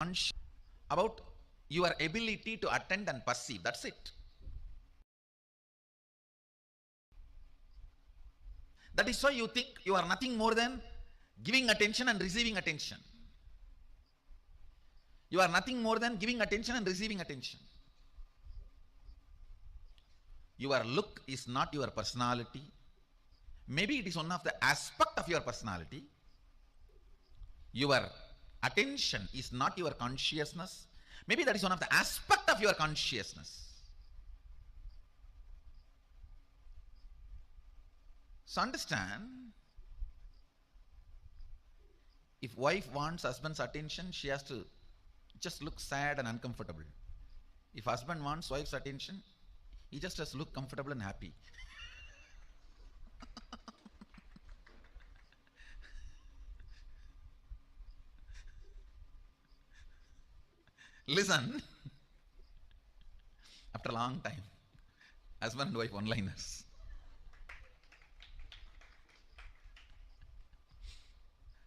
conscious about your ability to attend and perceive. That's it. That is why you think you are nothing more than giving attention and receiving attention. You are nothing more than giving attention and receiving attention. Your look is not your personality. Maybe it is one of the aspects of your personality. Your attention is not your consciousness. Maybe that is one of the aspects of your consciousness. So understand, if wife wants husband's attention, she has to just look sad and uncomfortable. If husband wants wife's attention, he just has to look comfortable and happy. Listen, after a long time, husband and wife one-liners.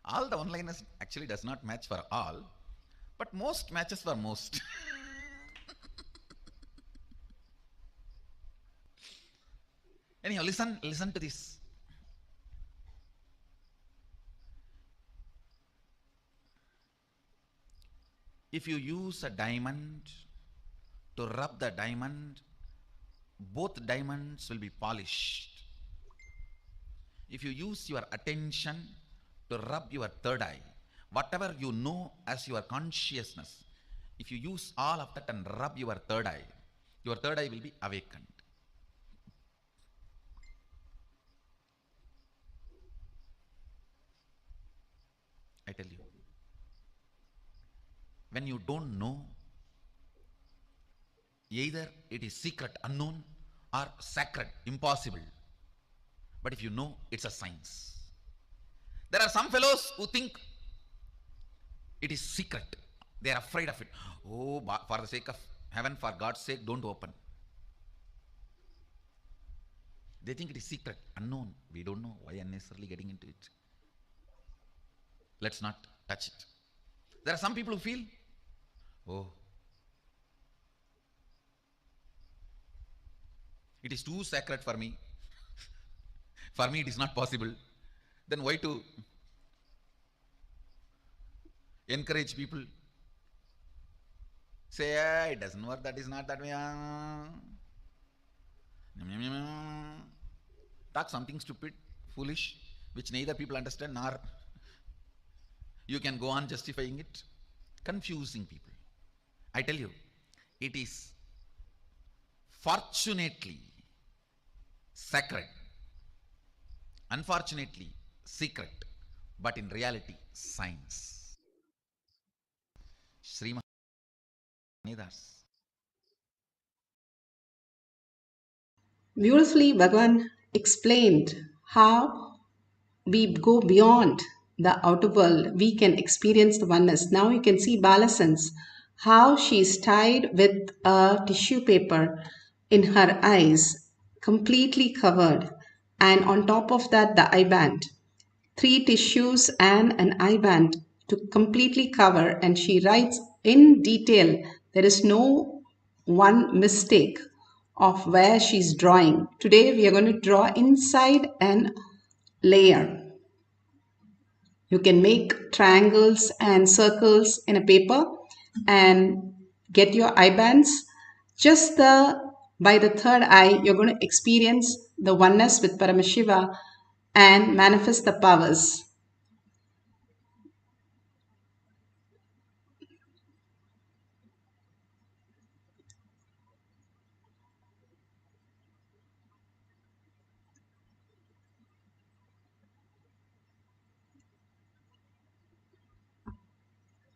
All the one-liners actually does not match for all, but most matches for most. Anyhow, listen to this. If you use a diamond to rub the diamond, both diamonds will be polished. If you use your attention to rub your third eye, whatever you know as your consciousness, if you use all of that and rub your third eye will be awakened. I tell you, when you don't know, either it is secret, unknown, or sacred, impossible. But if you know, it's a science. There are some fellows who think it is secret. They are afraid of it. Oh, for the sake of heaven, for God's sake, don't open. They think it is secret, unknown. We don't know. Why unnecessarily getting into it? Let's not touch it. There are some people who feel, oh, it is too sacred for me. For me, it is not possible. Then why to encourage people? Say, it doesn't work, that is not that way. Talk something stupid, foolish, which neither people understand nor you can go on justifying it, confusing people. I tell you, it is fortunately sacred, unfortunately secret, but in reality science. Srimad Nidas. Beautifully, Bhagavan explained how we go beyond the outer world. We can experience the oneness. Now you can see Balasan's, how she is tied with a tissue paper in her eyes, completely covered. And on top of that, the eye band. 3 tissues and an eye band to completely cover. And she writes in detail. There is no one mistake of where she's drawing. Today we are going to draw inside an layer. You can make triangles and circles in a paper and get your eye bands. Just by the third eye, you're going to experience the oneness with Paramashiva and manifest the powers.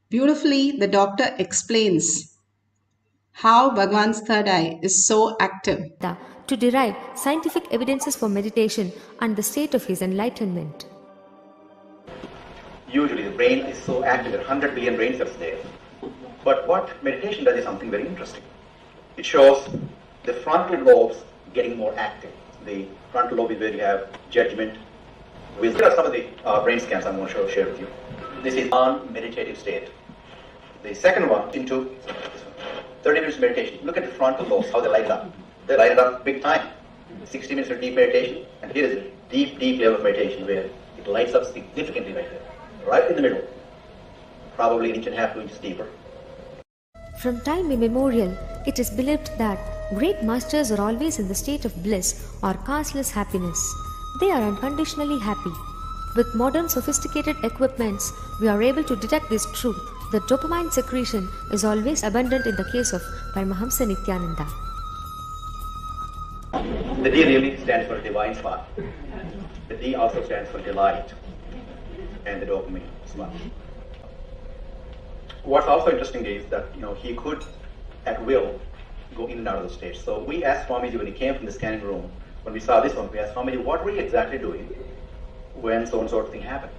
Beautifully, the doctor explains how Bhagavan's third eye is so active. To derive scientific evidences for meditation and the state of his enlightenment. Usually the brain is so active, there are 100 billion brain cells there. But what meditation does is something very interesting. It shows the frontal lobes getting more active. The frontal lobe is where you have judgment, wisdom. Here are some of the brain scans I'm going to share with you. This is non-meditative state. The second one into 30 minutes meditation. Look at the frontal lobes, how they light up. They light it up big time. 60 minutes of deep meditation, and here is a deep, deep level of meditation where it lights up significantly right there, right in the middle, probably an inch and a half, 2 inches deeper. From time immemorial, it is believed that great masters are always in the state of bliss or causeless happiness. They are unconditionally happy. With modern sophisticated equipments, we are able to detect this truth that dopamine secretion is always abundant in the case of Paramahamsa Nithyananda. The D really stands for divine spark. The D also stands for delight, and the dopamine spark. What's also interesting is that he could, at will, go in and out of the state. So we asked Swamiji when he came from the scanning room, when we saw this one, we asked Swamiji, what were you exactly doing when so and so thing happened?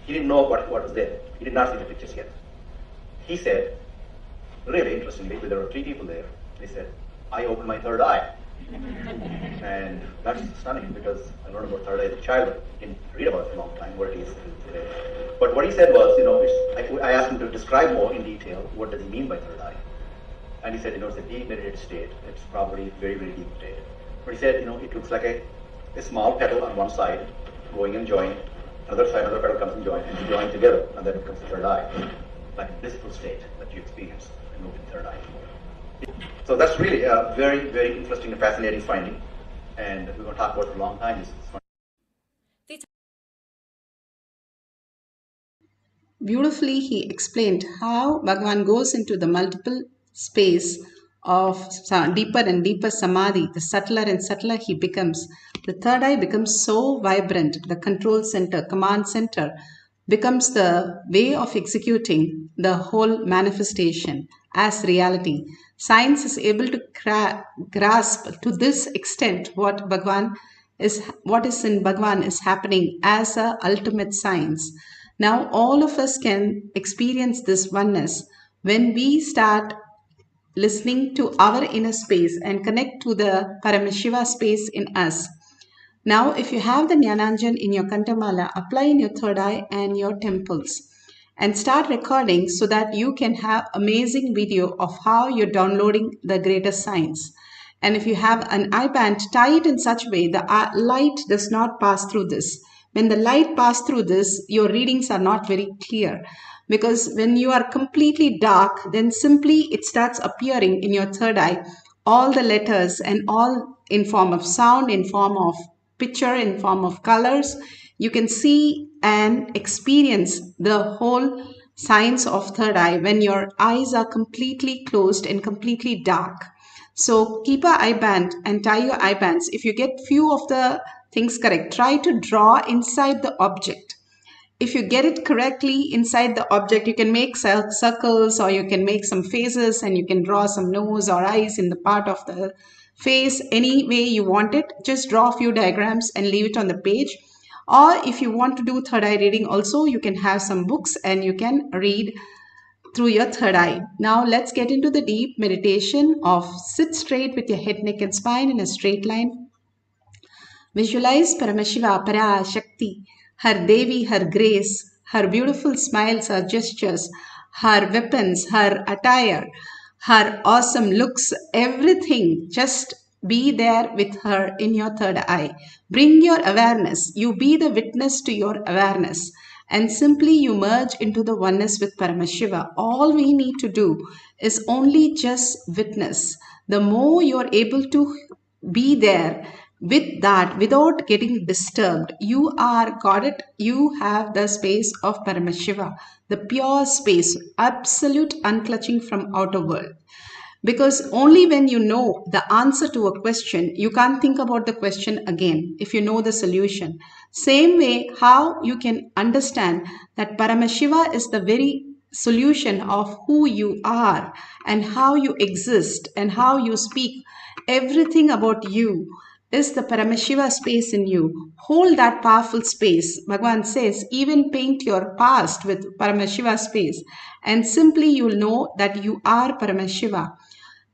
He didn't know what was there. He did not see the pictures yet. He said, really interestingly, there were 3 people there. He said, I opened my third eye. And that's stunning because I learned about third eye as a child, but didn't read about it for a long time, where it is today. But what he said was, I asked him to describe more in detail what does he mean by third eye. And he said, it's a deep meditated state. It's probably very, very deep state. But he said, it looks like a small petal on one side going and joining. Another side, another petal comes and joins, and you join together, and then it becomes the third eye. Like a blissful state that you experience and move in third eye. So that's really a very, very interesting and fascinating finding, and we're going to talk about it for a long time. Beautifully, he explained how Bhagavan goes into the multiple space of deeper and deeper samadhi. The subtler and subtler he becomes. The third eye becomes so vibrant. The control center, command center becomes the way of executing the whole manifestation as reality. Science is able to grasp to this extent what is in Bhagavan is happening as a ultimate science. Now all of us can experience this oneness when we start listening to our inner space and connect to the Paramashiva space in us. Now, if you have the Jnananjan in your Kantamala, apply in your third eye and your temples and start recording so that you can have amazing video of how you're downloading the greatest science. And if you have an eye band, tie it in such a way the light does not pass through this. When the light passes through this, your readings are not very clear. Because when you are completely dark, then simply it starts appearing in your third eye, all the letters and all in form of sound, in form of picture, in form of colors. You can see and experience the whole science of third eye when your eyes are completely closed and completely dark. So keep an eye band and tie your eye bands. If you get few of the things correct, try to draw inside the object. If you get it correctly inside the object, you can make circles or you can make some faces and you can draw some nose or eyes in the part of the face any way you want it. Just draw a few diagrams and leave it on the page. Or if you want to do third eye reading also, you can have some books and you can read through your third eye. Now let's get into the deep meditation of sit straight with your head, neck and spine in a straight line. Visualize Paramashiva, Parashakti, her Devi, her grace, her beautiful smiles, her gestures, her weapons, her attire, her awesome looks, everything. Just be there with her in your third eye. Bring your awareness. You be the witness to your awareness. And simply you merge into the oneness with Paramashiva. All we need to do is only just witness. The more you're able to be there with that without getting disturbed, you are got it. You have the space of Paramashiva, the pure space, absolute unclutching from outer world. Because only when you know the answer to a question, you can't think about the question again if you know the solution. Same way, how you can understand that Paramashiva is the very solution of who you are and how you exist and how you speak. Everything about you is the Paramashiva space in you. Hold that powerful space. Bhagavan says, even paint your past with Paramashiva space and simply you'll know that you are Paramashiva.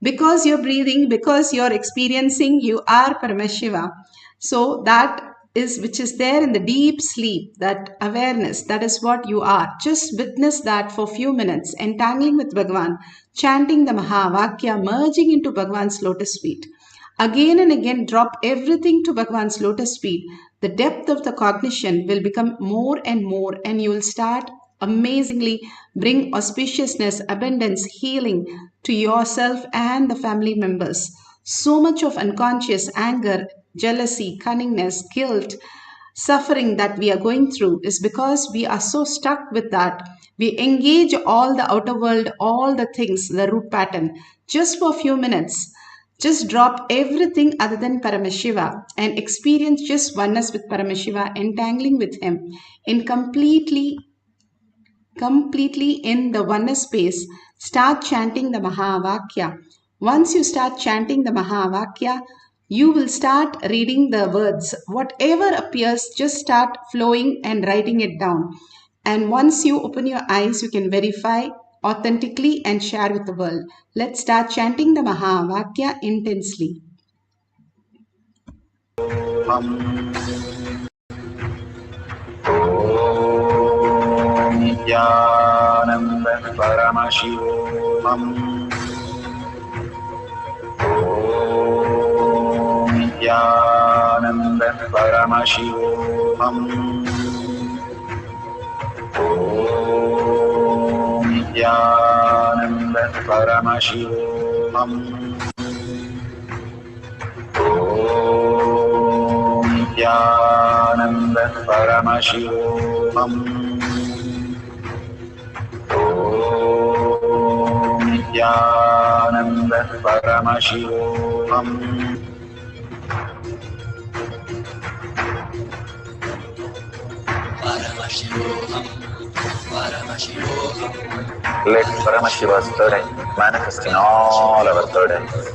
Because you're breathing, because you're experiencing, you are Paramashiva. So that is which is there in the deep sleep, that awareness, that is what you are. Just witness that for few minutes, entangling with Bhagavan, chanting the Mahavakya, merging into Bhagavan's lotus feet. Again and again, drop everything to Bhagavan's lotus feet. The depth of the cognition will become more and more, and you will start amazingly bring auspiciousness, abundance, healing to yourself and the family members. So much of unconscious anger, jealousy, cunningness, guilt, suffering that we are going through is because we are so stuck with that. We engage all the outer world, all the things, the root pattern, just for a few minutes. Just drop everything other than Paramashiva and experience just oneness with Paramashiva, entangling with him in completely in the oneness space. Start chanting the Mahavakya. Once you start chanting the Mahavakya, you will start reading the words. Whatever appears, just start flowing and writing it down. And once you open your eyes, you can verify authentically and share with the world. Let's start chanting the Mahavakya intensely. Nithyananda Paramashivoham. Nithyananda Paramashivoham. Nithyananda Paramashivoham. Nithyananda Paramashivoham. Nithyananda Paramashivoham. Let Paramashiva's third eye manifest in all our third eyes.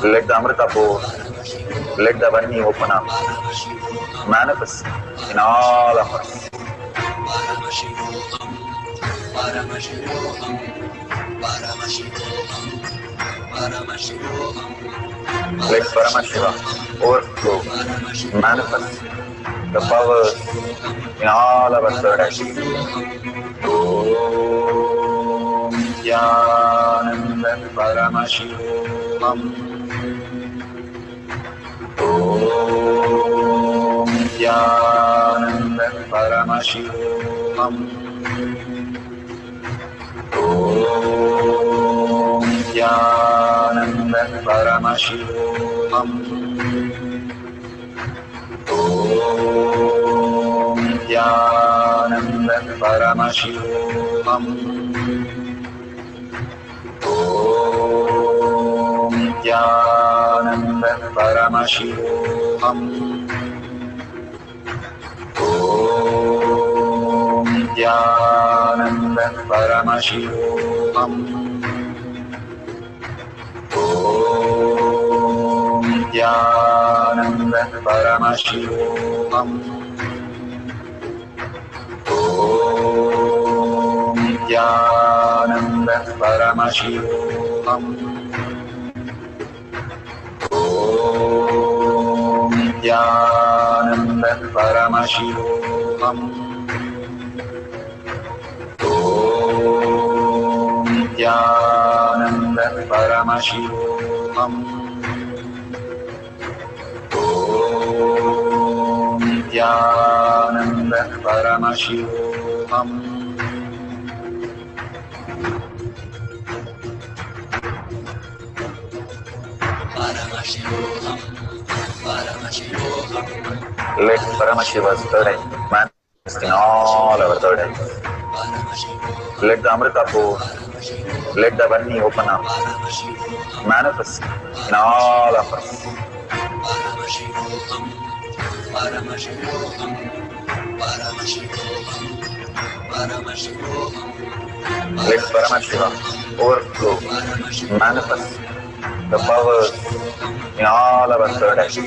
Let the Amrita pour, let the Varni open up, manifest in all of us. Let Paramashiva overflow, manifest the powers in all our third eyes. Om Nithyananda Paramashivoham. Om Nithyananda Paramashivoham. Om Nithyananda Paramashivoham. Om Nithyananda Paramashivoham. Om Nithyananda Paramashivoham. Om Nithyananda Paramashivoham. Om Nithyananda Paramashivoham. Om Nithyananda Paramashivoham. Om Nithyananda Paramashivoham. Om Nithyananda Paramashivoham. Om Nithyananda Paramashivoham. Let Paramashiva's third eye manifest in all our third eyes. Let the Amrita pour, let the Varni open up, manifest in all of us. Let Paramashiva overflow, manifest the powers in all our third eyes.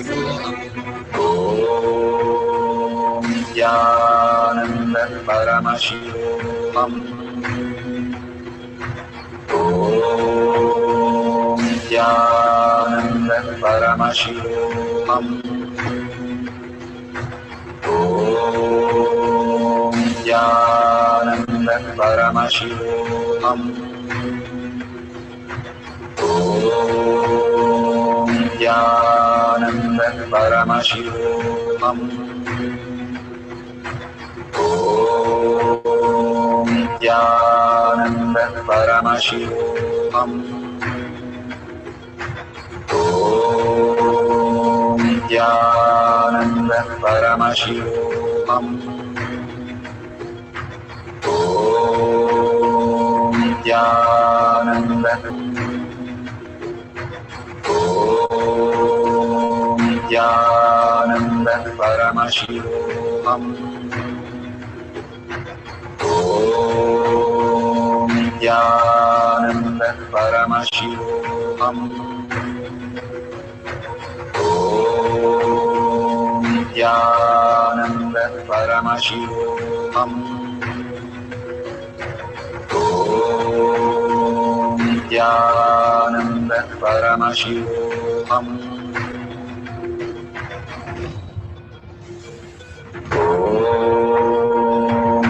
Om Nithyananda Paramashivoham. Om Nithyananda Paramashivoham. Om Nithyananda Paramashivoham. Om Nithyananda Paramashivoham. Om Nithyananda Paramashivoham. Om Nithyananda Paramashivoham. Om Nithyananda Om Nithyananda Paramashivoham. Om Nithyananda Paramashivoham. Om Nithyananda Paramashivoham. Om Nithyananda Paramashivoham. Om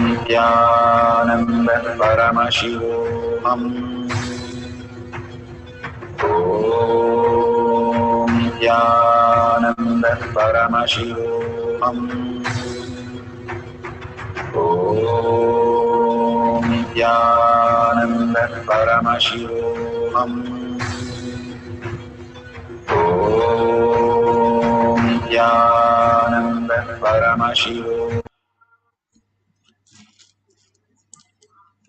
Nithyananda Paramashivoham. Om Nithyananda Paramashivoham. Om Nithyananda Paramashivoham. Om Nithyananda Paramashivoham.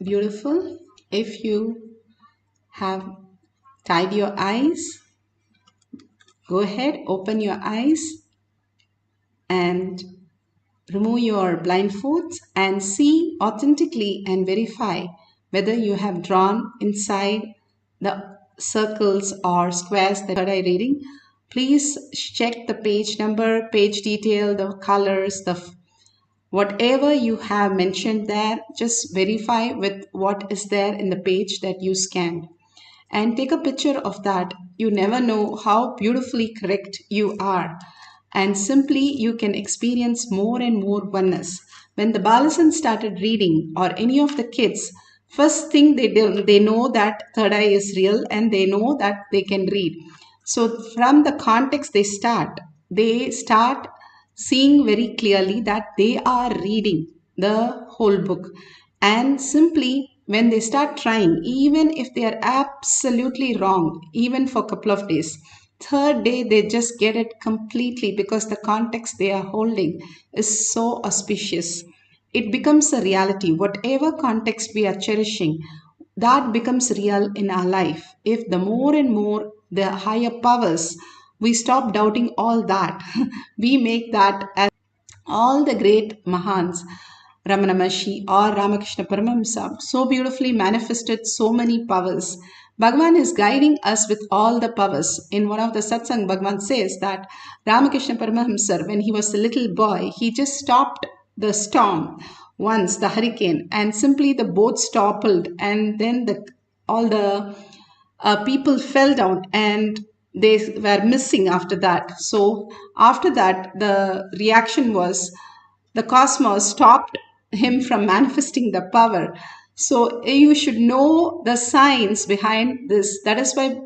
Beautiful. If you have tied your eyes, go ahead, open your eyes and remove your blindfolds and see authentically and verify whether you have drawn inside the circles or squares that I reading. Please check the page number, page detail, the colors, whatever you have mentioned there, just verify with what is there in the page that you scanned and take a picture of that. You never know how beautifully correct you are, and simply you can experience more and more oneness. When the Balasan started reading, or any of the kids, first thing they know that third eye is real and they know that they can read. So from the context they start seeing very clearly that they are reading the whole book. And simply when they start trying, even if they are absolutely wrong, even for a couple of days, third day they just get it completely because the context they are holding is so auspicious. It becomes a reality. Whatever context we are cherishing, that becomes real in our life. If the more and more the higher powers, we stop doubting all that, we make that as all the great Mahans, Ramana Maharshi or Ramakrishna Paramahamsa, so beautifully manifested so many powers. Bhagavan is guiding us with all the powers. In one of the satsang, Bhagavan says that Ramakrishna Paramahamsa, when he was a little boy, he just stopped the storm once, the hurricane, and simply the boat toppled, and then all the people fell down and they were missing after that. So after that, the reaction was the cosmos stopped him from manifesting the power. So you should know the science behind this. That is why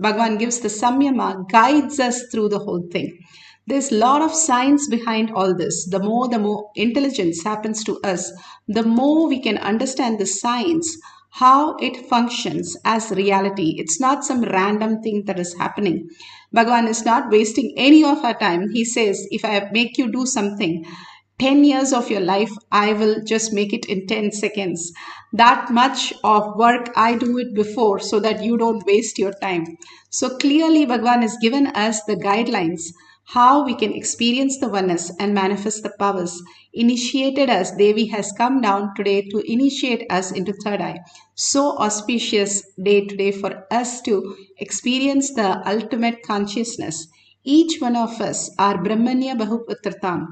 Bhagavan gives the samyama, guides us through the whole thing. There's a lot of science behind all this. The more intelligence happens to us, the more we can understand the science, how it functions as reality. It's not some random thing that is happening. Bhagavan is not wasting any of our time. He says, if I make you do something, 10 years of your life, I will just make it in 10 seconds. That much of work I do it before so that you don't waste your time. So clearly Bhagavan has given us the guidelines how we can experience the oneness and manifest the powers. Initiated us, Devi has come down today to initiate us into third eye. So auspicious day today for us to experience the ultimate consciousness. Each one of us are Brahmanya Bahuputratam.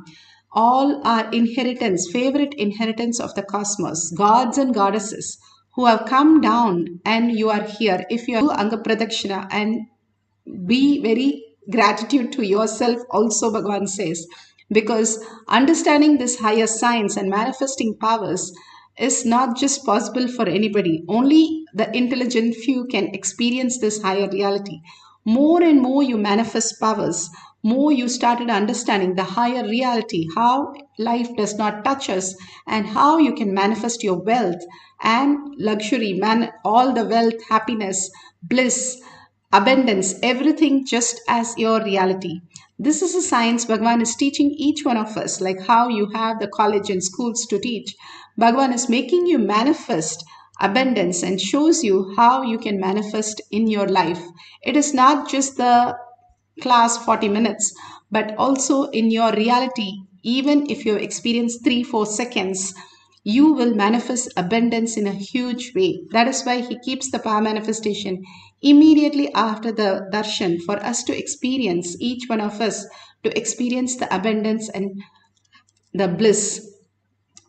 All are inheritance, favorite inheritance of the cosmos, gods and goddesses who have come down, and you are here. If you do Anga Pradakshina and be very gratitude to yourself also, Bhagavan says, because understanding this higher science and manifesting powers is not just possible for anybody. Only the intelligent few can experience this higher reality. More and more you manifest powers, more you started understanding the higher reality, how life does not touch us, and how you can manifest your wealth and luxury, all the wealth, happiness, bliss, abundance, everything just as your reality. This is a science Bhagavan is teaching each one of us, like how you have the college and schools to teach. Bhagavan is making you manifest abundance and shows you how you can manifest in your life. It is not just the class 40 minutes, but also in your reality. Even if you experience 3-4 seconds, you will manifest abundance in a huge way. That is why he keeps the power manifestation immediately after the darshan, for us to experience, each one of us to experience the abundance and the bliss.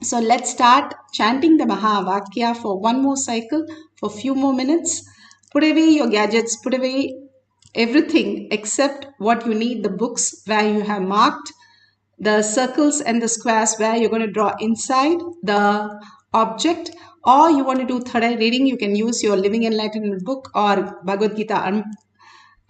So let's start chanting the Mahavakya for one more cycle, for few more minutes. Put away your gadgets, put away everything except what you need, the books where you have marked the circles and the squares where you're going to draw inside the object, or you want to do third eye reading, you can use your Living Enlightenment book or Bhagavad Gita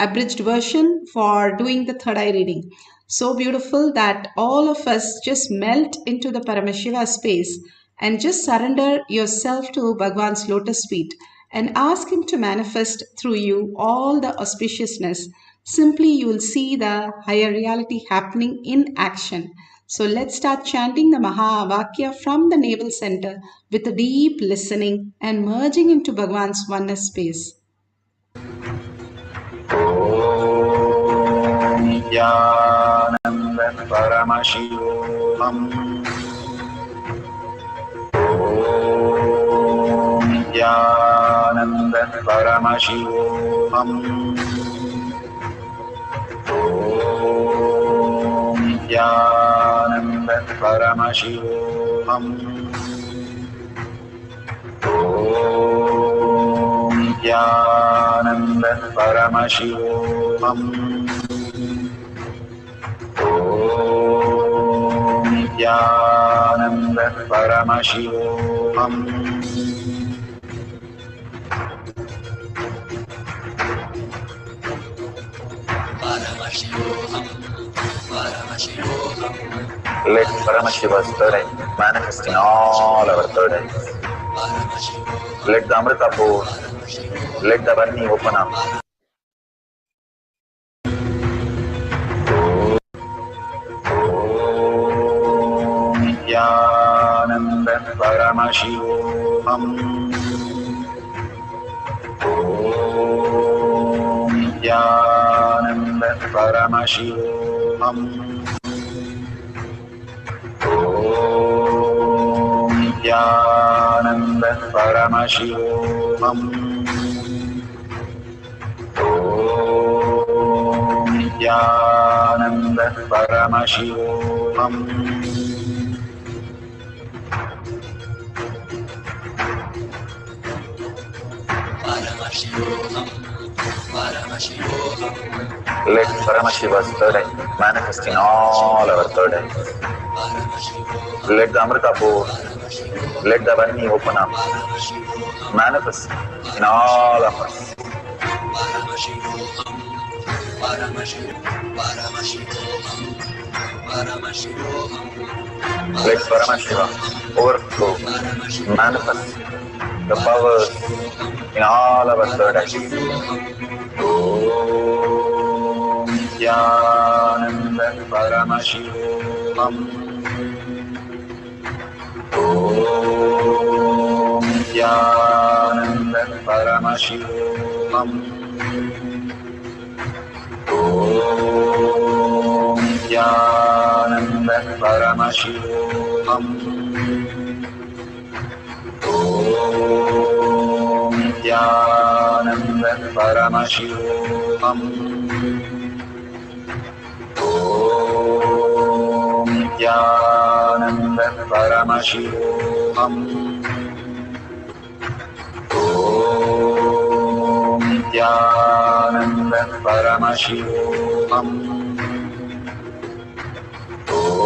abridged version for doing the third eye reading. So beautiful that all of us just melt into the Paramashiva space and just surrender yourself to Bhagwan's lotus feet and ask him to manifest through you all the auspiciousness. Simply you will see the higher reality happening in action. So let's start chanting the Mahavakya from the navel center with a deep listening and merging into Bhagwan's oneness space. Nithyananda Paramashivoham. Nithyananda Paramashivoham. Nithyananda Paramashivoham. Nithyananda Paramashivoham. Nithyananda Paramashivoham. Let Paramashiva's third eye manifest in all our third eyes. Let the Amrita pour, let the Varni open up. Nithyananda Paramashivoham. Nithyananda Paramashivoham. Nithyananda Paramashivoham. Nithyananda Paramashivoham. Let Paramashiva's third eye manifest in all our third eyes. Let the Amrita pour, let the Varni open up, manifest in all of us. Let Paramashiva overflow, manifest the powers in all our third eyes. Om Nithyananda Paramashivoham. Om Nithyananda Paramashivoham. Om Nithyananda Paramashivoham. Om Nithyananda Paramashivoham. Om Nithyananda Paramashivoham. Om Nithyananda Paramashivoham. Om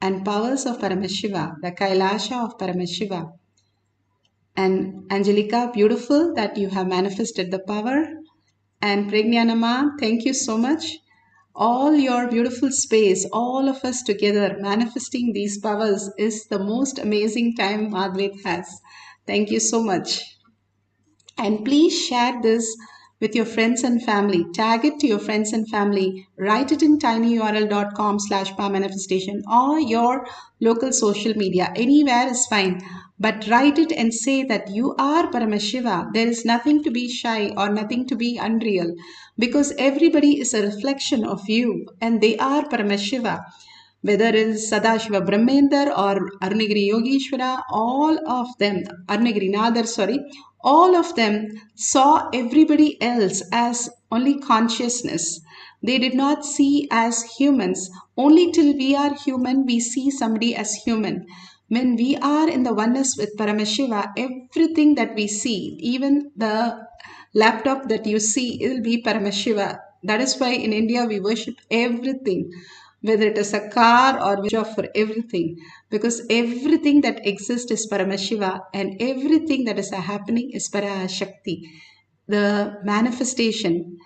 and powers of Paramashiva, the Kailasha of Paramashiva. And Angelica, beautiful that you have manifested the power. And Pragyanama, thank you so much. All your beautiful space, all of us together manifesting these powers is the most amazing time Advait has. Thank you so much. And please share this with your friends and family. Tag it to your friends and family. Write it in tinyurl.com/powermanifestation or your local social media. Anywhere is fine. But write it and say that you are Paramashiva. There is nothing to be shy or nothing to be unreal, because everybody is a reflection of you and they are Paramashiva. Whether it is Sadashiva Brahmender or Arunagiri Yogeshwara, all of them, Arunagiri Nadar, sorry, all of them saw everybody else as only consciousness. They did not see as humans. Only till we are human, we see somebody as human. When we are in the oneness with Paramashiva, everything that we see, even the laptop that you see, it will be Paramashiva. That is why in India we worship everything, whether it is a car or we shop for everything, because everything that exists is Paramashiva and everything that is happening is Parashakti. The manifestation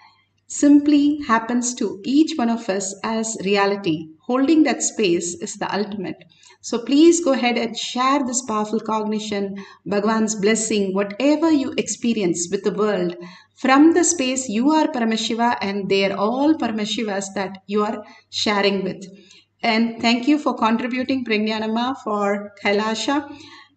simply happens to each one of us as reality. Holding that space is the ultimate. So please go ahead and share this powerful cognition, Bhagwan's blessing, whatever you experience with the world. From the space, you are Paramashiva and they are all Paramashivas that you are sharing with. And thank you for contributing, Pragyanama, for Kailasha.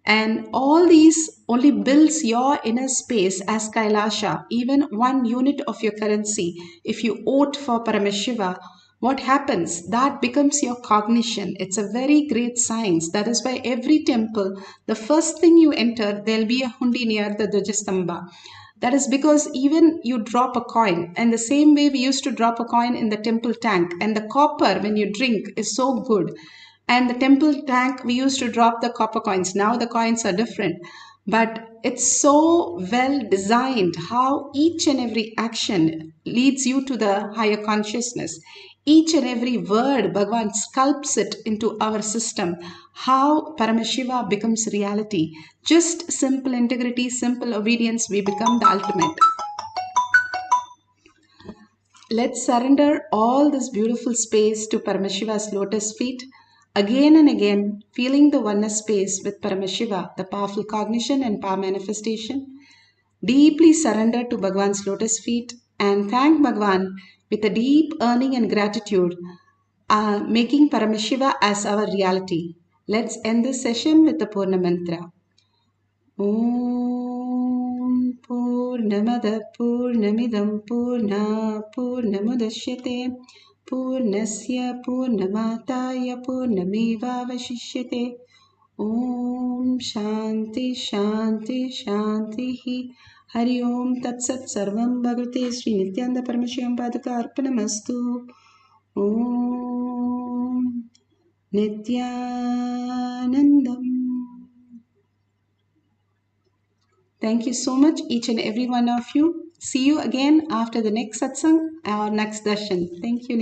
And all these only builds your inner space as Kailasha. Even 1 unit of your currency, if you vote for Paramashiva, what happens? That becomes your cognition. It's a very great science. That is why every temple, the first thing you enter, there'll be a hundi near the Dvajastambha. That is because even you drop a coin, and the same way we used to drop a coin in the temple tank, and the copper when you drink is so good. And the temple tank, we used to drop the copper coins. Now the coins are different. But it's so well designed how each and every action leads you to the higher consciousness. Each and every word, Bhagavan sculpts it into our system. How Paramashiva becomes reality. Just simple integrity, simple obedience, we become the ultimate. Let's surrender all this beautiful space to Paramashiva's lotus feet. Again and again, feeling the oneness space with Paramashiva, the powerful cognition and power manifestation. Deeply surrender to Bhagwan's lotus feet and thank Bhagwan with a deep yearning and gratitude, making Paramashiva as our reality. Let's end this session with the Purna Mantra. Om Purnamada Purnamidam Purna Purnamudashyate Purnasya Purnamataya Purnameva Vashishyate. Om Shanti Shanti Shanti Hari Om Tat Sat Sarvam Bhagavate Sri Nithyananda Paramashivam Paduka Arpanamastu. Om Nithyanandam. Thank you so much, each and every one of you. See you again after the next satsang or next darshan. Thank you.